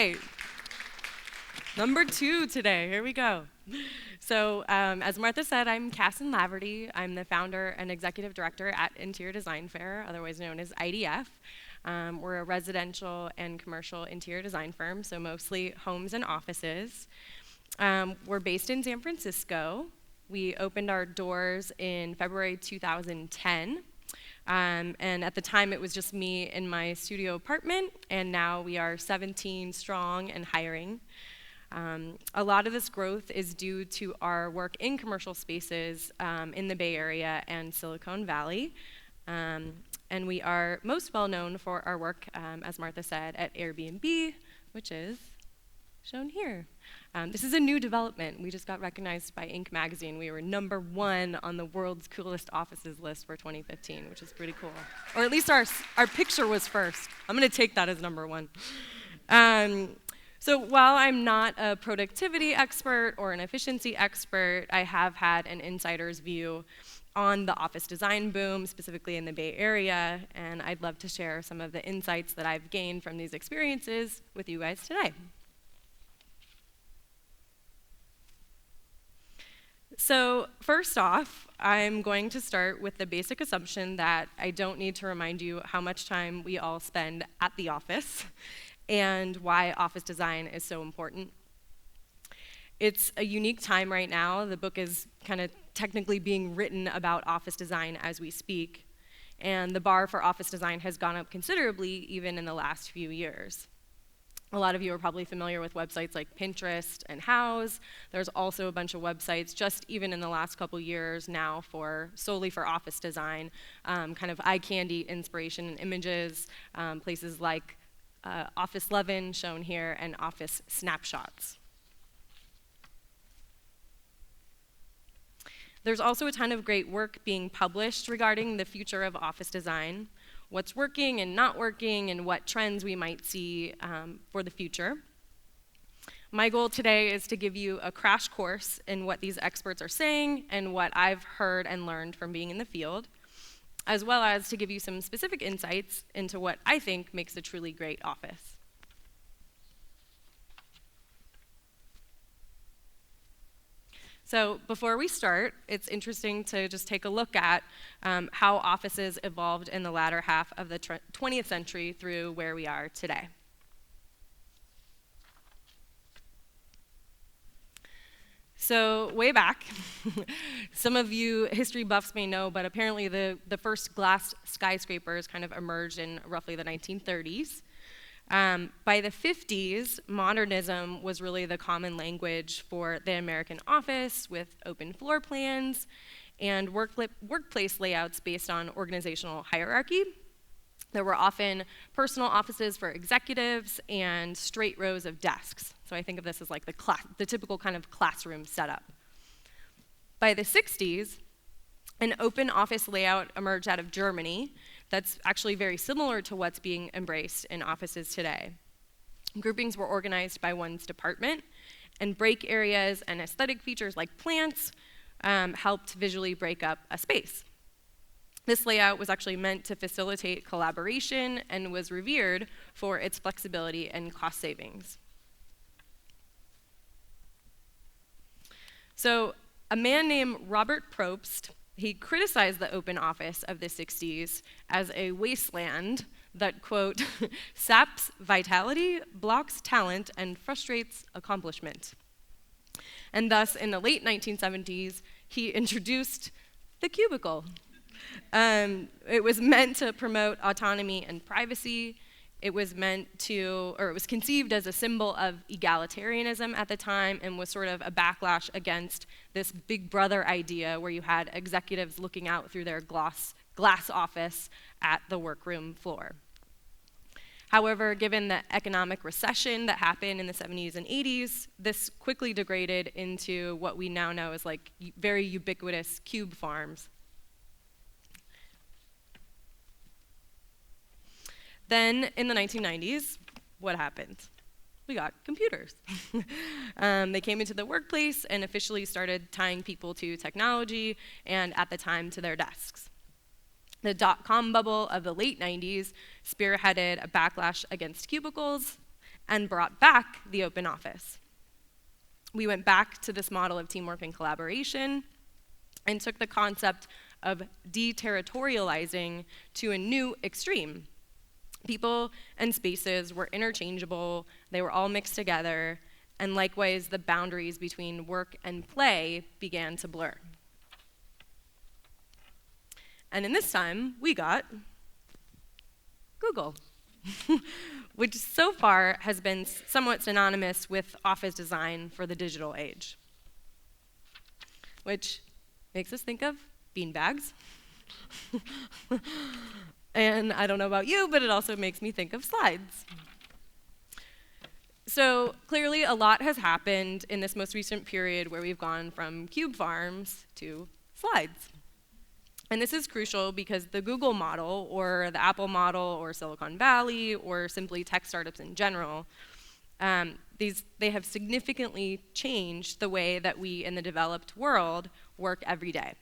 right. Number 2 today, here we go. So as Martha said, I'm Kassin Leverity. I'm the founder and executive director at Interior Design Fair, otherwise known as IDF. We're a residential and commercial interior design firm, so mostly homes and offices. We're based in San Francisco. We opened our doors in February 2010. And at the time, it was just me in my studio apartment, and now we are 17 strong and hiring. A lot of this growth is due to our work in commercial spaces in the Bay Area and Silicon Valley. And we are most well known for our work, as Martha said, at Airbnb, which is shown here. This is a new development. We just got recognized by Inc. magazine. We were #1 on the world's coolest offices list for 2015, which is pretty cool. Or at least our picture was first. I'm going to take that as #1. So while I'm not a productivity expert or an efficiency expert, I have had an insider's view on the office design boom, specifically in the Bay Area, and I'd love to share some of the insights that I've gained from these experiences with you guys today. So first off, I'm going to start with the basic assumption that I don't need to remind you how much time we all spend at the office and why office design is so important. It's a unique time right now. The book is kind of technically being written about office design as we speak, and the bar for office design has gone up considerably even in the last few years. A lot of you are probably familiar with websites like Pinterest and House. There's also a bunch of websites just even in the last couple years now solely for office design, kind of eye candy inspiration and images, places like Office Lovin' shown here and Office Snapshots. There's also a ton of great work being published regarding the future of office design, what's working and not working, and what trends we might see for the future. My goal today is to give you a crash course in what these experts are saying and what I've heard and learned from being in the field, as well as to give you some specific insights into what I think makes a truly great office. So before we start, it's interesting to just take a look at how offices evolved in the latter half of the 20th century through where we are today. So way back, some of you history buffs may know, but apparently the first glass skyscrapers kind of emerged in roughly the 1930s. By the 50s, modernism was really the common language for the American office, with open floor plans and workplace layouts based on organizational hierarchy. There were often personal offices for executives and straight rows of desks. So I think of this as like the typical kind of classroom setup. By the 60s, an open office layout emerged out of Germany that's actually very similar to what's being embraced in offices today. Groupings were organized by one's department, and break areas and aesthetic features like plants helped visually break up a space. This layout was actually meant to facilitate collaboration and was revered for its flexibility and cost savings. So a man named Robert Probst, he criticized the open office of the 60s as a wasteland that, quote, saps vitality, blocks talent, and frustrates accomplishment. And thus, in the late 1970s, he introduced the cubicle. It was meant to promote autonomy and privacy. It was conceived as a symbol of egalitarianism at the time and was sort of a backlash against this big brother idea where you had executives looking out through their glass office at the workroom floor. However, given the economic recession that happened in the 70s and 80s, this quickly degraded into what we now know as like very ubiquitous cube farms. Then in the 1990s, what happened? We got computers. They came into the workplace and officially started tying people to technology and at the time to their desks. The dot-com bubble of the late 90s spearheaded a backlash against cubicles, and brought back the open office. We went back to this model of teamwork and collaboration and took the concept of deterritorializing to a new extreme. People and spaces were interchangeable, they were all mixed together, and likewise the boundaries between work and play began to blur. And in this time, we got Google, which so far has been somewhat synonymous with office design for the digital age, which makes us think of beanbags. And I don't know about you, but it also makes me think of slides. So clearly a lot has happened in this most recent period where we've gone from cube farms to slides. And this is crucial because the Google model, or the Apple model, or Silicon Valley, or simply tech startups in general, they have significantly changed the way that we in the developed world work every day.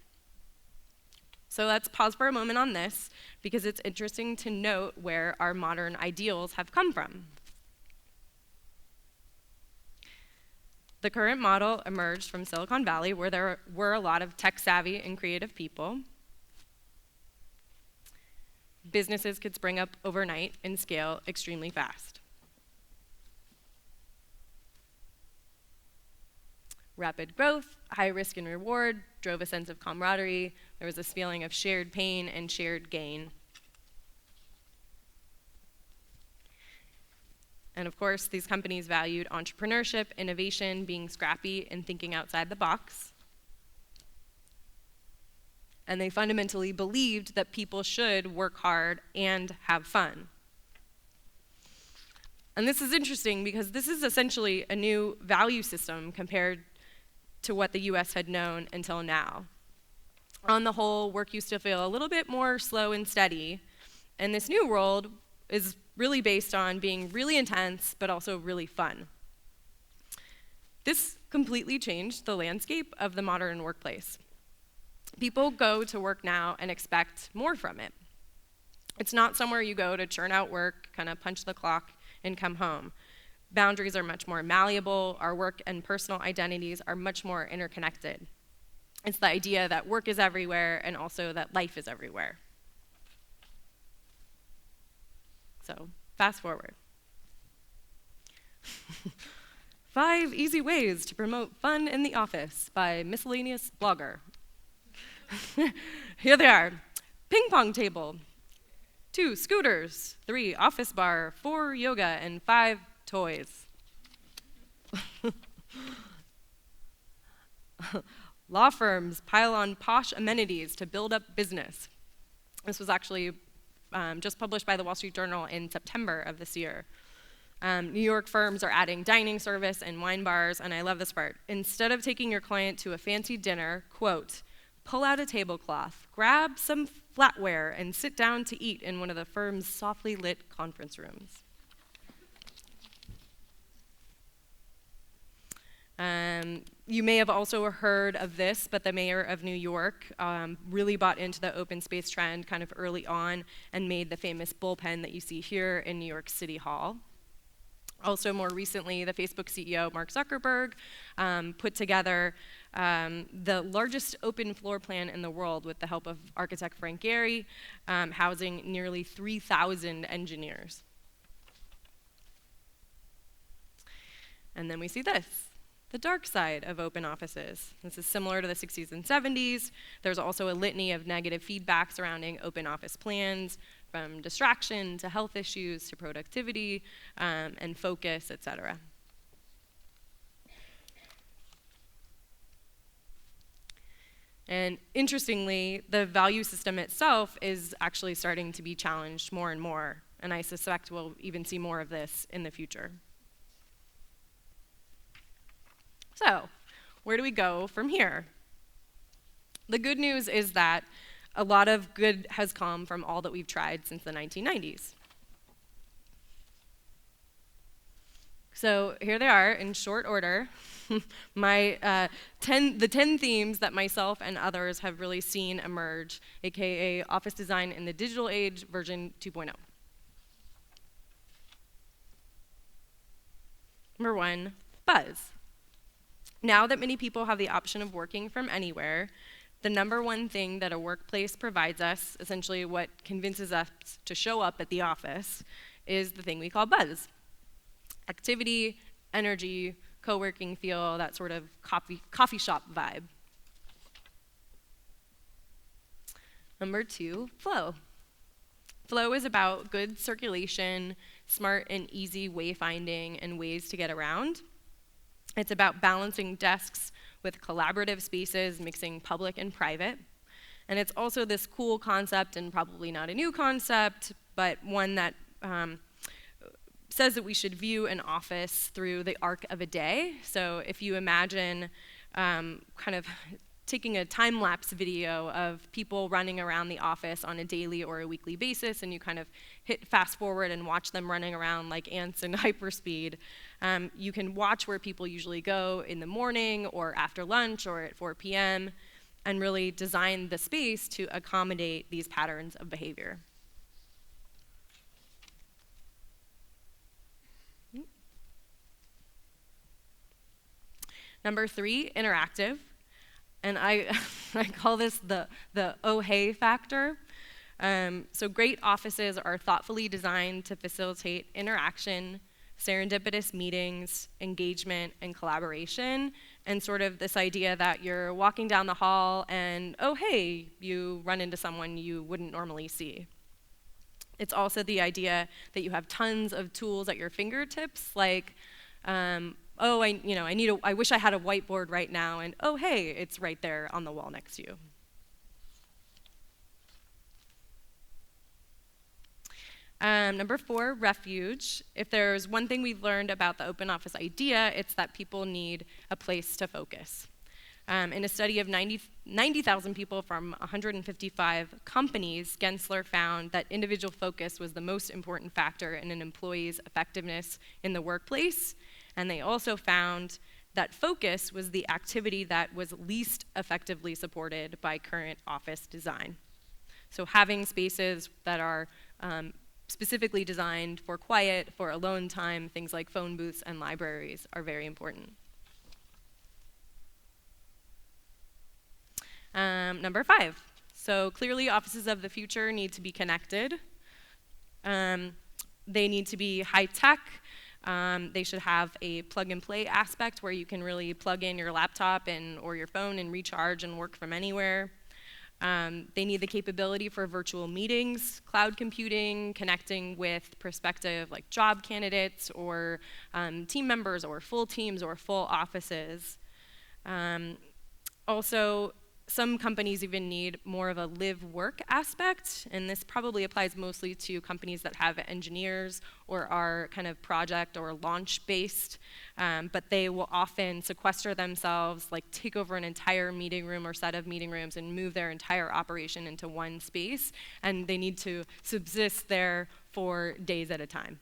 So let's pause for a moment on this, because it's interesting to note where our modern ideals have come from. The current model emerged from Silicon Valley, where there were a lot of tech-savvy and creative people. Businesses could spring up overnight and scale extremely fast. Rapid growth, high risk and reward drove a sense of camaraderie. There was this feeling of shared pain and shared gain. And of course, these companies valued entrepreneurship, innovation, being scrappy, and thinking outside the box. And they fundamentally believed that people should work hard and have fun. And this is interesting because this is essentially a new value system compared to what the US had known until now. On the whole, work used to feel a little bit more slow and steady, and this new world is really based on being really intense, but also really fun. This completely changed the landscape of the modern workplace. People go to work now and expect more from it. It's not somewhere you go to churn out work, kind of punch the clock, and come home. Boundaries are much more malleable. Our work and personal identities are much more interconnected. It's the idea that work is everywhere and also that life is everywhere. So, fast forward. 5 easy ways to promote fun in the office by miscellaneous blogger. Here they are. Ping pong table. 2 scooters. 3 office bar. 4 yoga. And 5 toys. Law firms pile on posh amenities to build up business. This was actually just published by the Wall Street Journal in September of this year. New York firms are adding dining service and wine bars, and I love this part. Instead of taking your client to a fancy dinner, quote, pull out a tablecloth, grab some flatware, and sit down to eat in one of the firm's softly lit conference rooms. You may have also heard of this, but the mayor of New York really bought into the open space trend kind of early on and made the famous bullpen that you see here in New York City Hall. Also, more recently, the Facebook CEO, Mark Zuckerberg, put together the largest open floor plan in the world with the help of architect Frank Gehry, housing nearly 3,000 engineers. And then we see this. The dark side of open offices. This is similar to the 60s and 70s. There's also a litany of negative feedback surrounding open office plans, from distraction to health issues to productivity and focus, et cetera. And interestingly, the value system itself is actually starting to be challenged more and more, and I suspect we'll even see more of this in the future. So, where do we go from here? The good news is that a lot of good has come from all that we've tried since the 1990s. So here they are in short order, the 10 themes that myself and others have really seen emerge, aka office design in the digital age version 2.0. Number 1, buzz. Now that many people have the option of working from anywhere, the number 1 thing that a workplace provides us, essentially what convinces us to show up at the office, is the thing we call buzz. Activity, energy, co-working feel, that sort of coffee shop vibe. Number 2, flow. Flow is about good circulation, smart and easy wayfinding, and ways to get around. It's about balancing desks with collaborative spaces, mixing public and private. And it's also this cool concept, and probably not a new concept, but one that says that we should view an office through the arc of a day. So if you imagine kind of taking a time-lapse video of people running around the office on a daily or a weekly basis, and you kind of hit fast forward and watch them running around like ants in hyperspeed, you can watch where people usually go in the morning or after lunch or at 4 p.m. and really design the space to accommodate these patterns of behavior. Number 3, interactive. And I call this the oh hey factor. So great offices are thoughtfully designed to facilitate interaction, serendipitous meetings, engagement, and collaboration, and sort of this idea that you're walking down the hall and, oh hey, you run into someone you wouldn't normally see. It's also the idea that you have tons of tools at your fingertips, like, oh, I wish I had a whiteboard right now, and oh, hey, it's right there on the wall next to you. Number 4, refuge. If there's one thing we've learned about the open office idea, it's that people need a place to focus. In a study of 90,000 people from 155 companies, Gensler found that individual focus was the most important factor in an employee's effectiveness in the workplace. And they also found that focus was the activity that was least effectively supported by current office design. So having spaces that are specifically designed for quiet, for alone time, things like phone booths and libraries are very important. Number 5, so clearly offices of the future need to be connected. They need to be high tech. They should have a plug and play aspect where you can really plug in your laptop or your phone and recharge and work from anywhere. They need the capability for virtual meetings, cloud computing, connecting with prospective like job candidates or team members or full teams or full offices. Also, some companies even need more of a live-work aspect, and this probably applies mostly to companies that have engineers or are kind of project or launch-based, but they will often sequester themselves, like take over an entire meeting room or set of meeting rooms and move their entire operation into one space, and they need to subsist there for days at a time.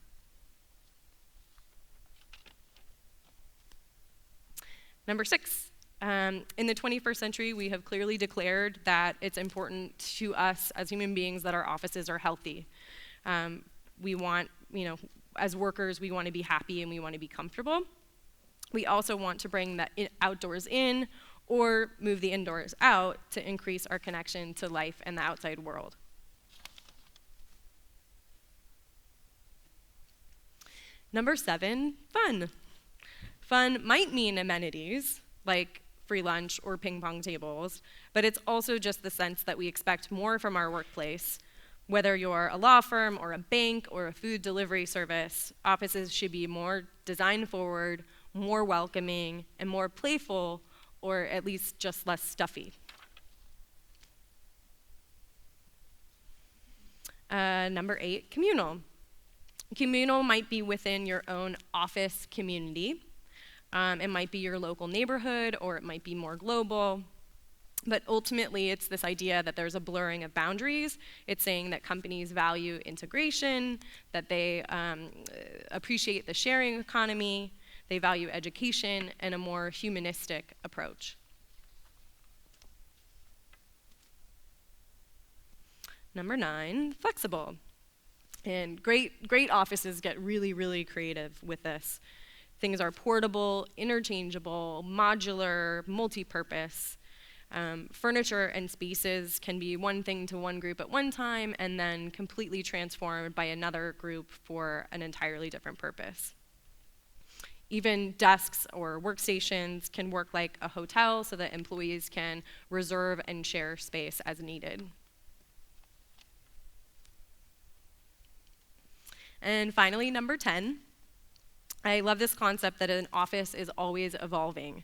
Number 6. In the 21st century, we have clearly declared that it's important to us as human beings that our offices are healthy. We want, as workers, we want to be happy and we want to be comfortable. We also want to bring the outdoors in or move the indoors out to increase our connection to life and the outside world. Number 7, fun. Fun might mean amenities, like free lunch or ping pong tables, but it's also just the sense that we expect more from our workplace. Whether you're a law firm or a bank or a food delivery service, offices should be more design forward, more welcoming, and more playful, or at least just less stuffy. Number 8, communal. Communal might be within your own office community. It might be your local neighborhood, or it might be more global. But ultimately, it's this idea that there's a blurring of boundaries. It's saying that companies value integration, that they appreciate the sharing economy, they value education, and a more humanistic approach. Number 9, flexible. And great offices get really, really creative with this. Things are portable, interchangeable, modular, multi-purpose. Furniture and spaces can be one thing to one group at one time and then completely transformed by another group for an entirely different purpose. Even desks or workstations can work like a hotel so that employees can reserve and share space as needed. And finally, number 10, I love this concept that an office is always evolving.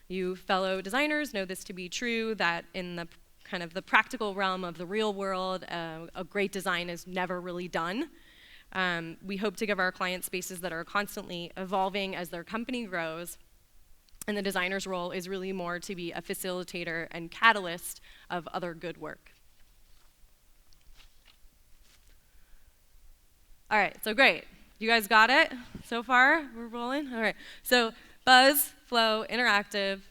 You fellow designers know this to be true, that in the kind of the practical realm of the real world, a great design is never really done. We hope to give our clients spaces that are constantly evolving as their company grows, and the designer's role is really more to be a facilitator and catalyst of other good work. All right, so great. You guys got it so far? We're rolling? All right, so buzz, flow, interactive,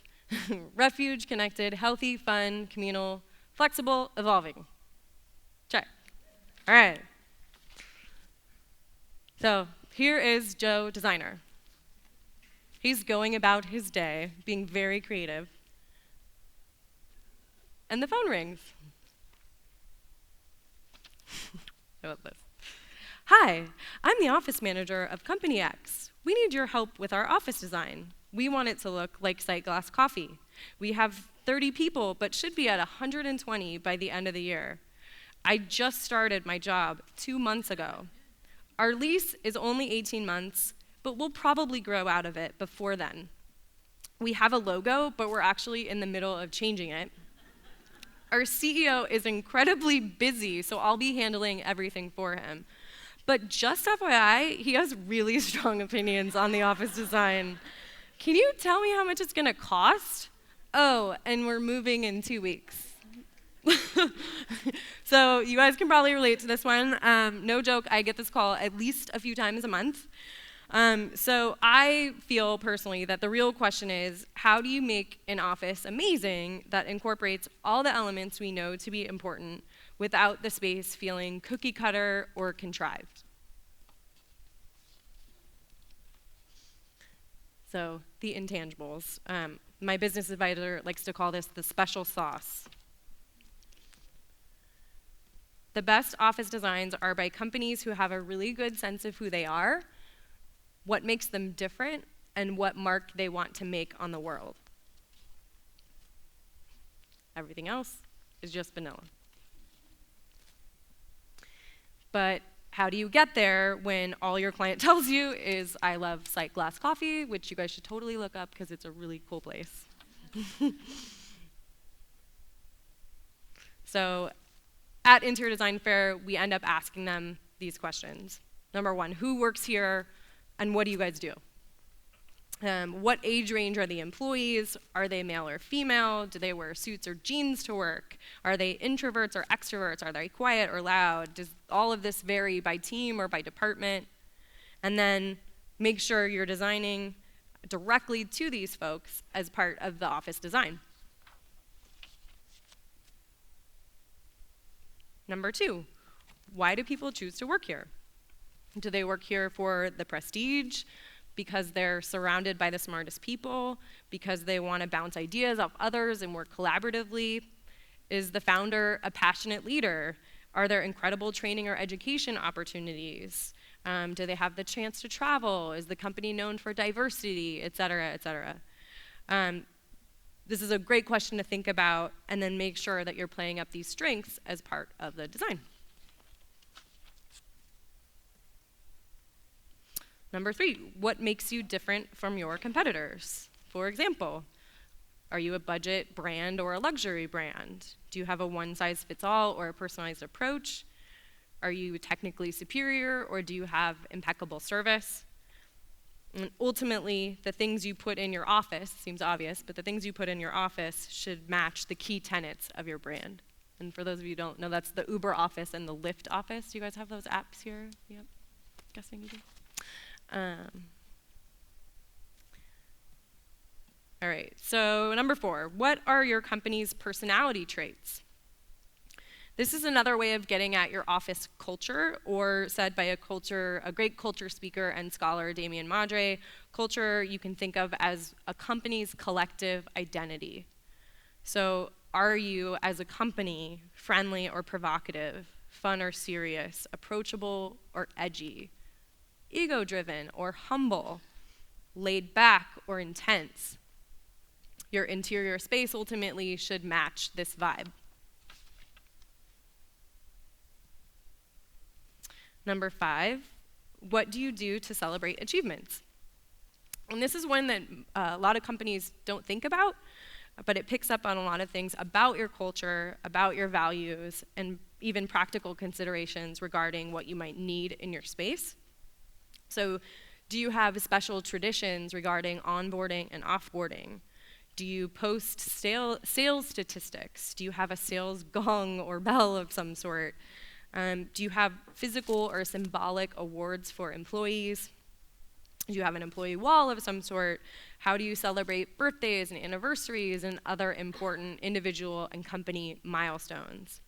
refuge, connected, healthy, fun, communal, flexible, evolving. Check. All right. So here is Joe Designer. He's going about his day, being very creative. And the phone rings. I love this. Hi, I'm the office manager of Company X. We need your help with our office design. We want it to look like Sightglass Coffee. We have 30 people, but should be at 120 by the end of the year. I just started my job 2 months ago. Our lease is only 18 months, but we'll probably grow out of it before then. We have a logo, but we're actually in the middle of changing it. Our CEO is incredibly busy, so I'll be handling everything for him. But just FYI, he has really strong opinions on the office design. Can you tell me how much it's gonna cost? Oh, and we're moving in 2 weeks. So you guys can probably relate to this one. No joke, I get this call at least a few times a month. So I feel personally that the real question is, how do you make an office amazing that incorporates all the elements we know to be important without the space feeling cookie cutter or contrived? So the intangibles. My business advisor likes to call this the special sauce. The best office designs are by companies who have a really good sense of who they are, what makes them different, and what mark they want to make on the world. Everything else is just vanilla. But how do you get there when all your client tells you is, I love Sightglass Coffee, which you guys should totally look up because it's a really cool place. So at Interior Design Fair, we end up asking them these questions. Number one, who works here and what do you guys do? What age range are the employees? Are they male or female? Do they wear suits or jeans to work? Are they introverts or extroverts? Are they quiet or loud? Does all of this vary by team or by department? And then make sure you're designing directly to these folks as part of the office design. Number two, why do people choose to work here? Do they work here for the prestige? Because they're surrounded by the smartest people, because they want to bounce ideas off others and work collaboratively? Is the founder a passionate leader? Are there incredible training or education opportunities? Do they have the chance to travel? Is the company known for diversity, et cetera, et cetera? This is a great question to think about, and then make sure that you're playing up these strengths as part of the design. Number three, what makes you different from your competitors? For example, are you a budget brand or a luxury brand? Do you have a one-size-fits-all or a personalized approach? Are you technically superior, or do you have impeccable service? And ultimately, the things you put in your office, seems obvious, but the things you put in your office should match the key tenets of your brand. And for those of you who don't know, that's the Uber office and the Lyft office. Do you guys have those apps here? Yep, guessing you do. All right, so number 4, what are your company's personality traits? This is another way of getting at your office culture, or said by a great culture speaker and scholar, Damien Madre, Culture you can think of as a company's collective identity. So are you, as a company, friendly or provocative, fun or serious, approachable or edgy, ego-driven or humble, laid back or intense? Your interior space ultimately should match this vibe. Number 5, what do you do to celebrate achievements? And this is one that a lot of companies don't think about, but it picks up on a lot of things about your culture, about your values, and even practical considerations regarding what you might need in your space. So, do you have special traditions regarding onboarding and offboarding? Do you post sales statistics? Do you have a sales gong or bell of some sort? Do you have physical or symbolic awards for employees? Do you have an employee wall of some sort? How do you celebrate birthdays and anniversaries and other important individual and company milestones?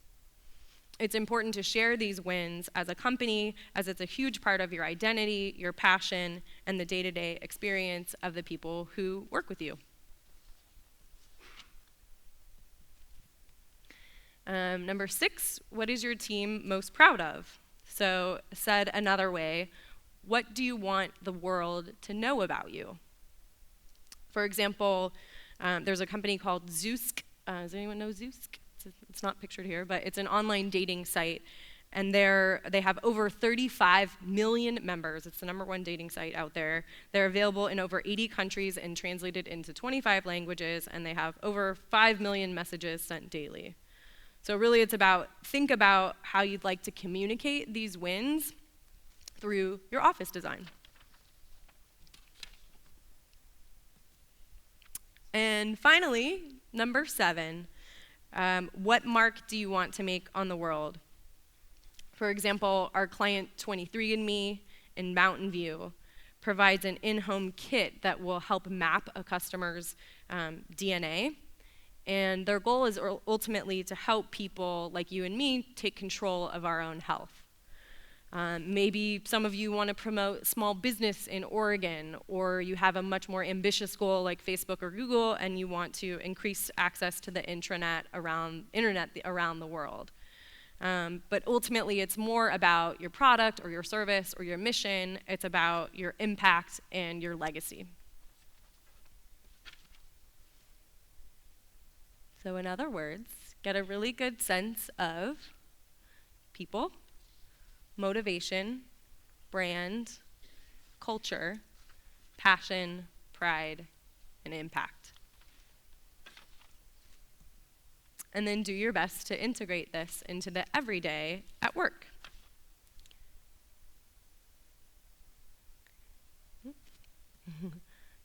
It's important to share these wins as a company, as it's a huge part of your identity, your passion, and the day-to-day experience of the people who work with you. Number 6, what is your team most proud of? So, said another way, what do you want the world to know about you? For example, there's a company called Zoosk. Does anyone know Zoosk? It's not pictured here, but it's an online dating site. And they have over 35 million members. It's the #1 dating site out there. They're available in over 80 countries and translated into 25 languages, and they have over 5 million messages sent daily. So really think about how you'd like to communicate these wins through your office design. And finally, number 7, what mark do you want to make on the world? For example, our client 23andMe in Mountain View provides an in-home kit that will help map a customer's DNA. And their goal is ultimately to help people like you and me take control of our own health. Maybe some of you want to promote small business in Oregon, or you have a much more ambitious goal like Facebook or Google, and you want to increase access to the internet around the world. But ultimately, it's more about your product or your service or your mission. It's about your impact and your legacy. So in other words, get a really good sense of people, motivation, brand, culture, passion, pride, and impact. And then do your best to integrate this into the everyday at work.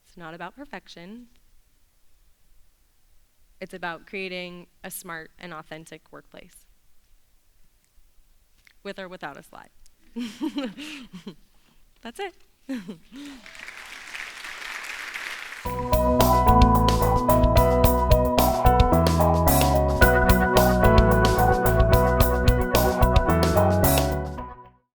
It's not about perfection. It's about creating a smart and authentic workplace. With or without a slide. That's it.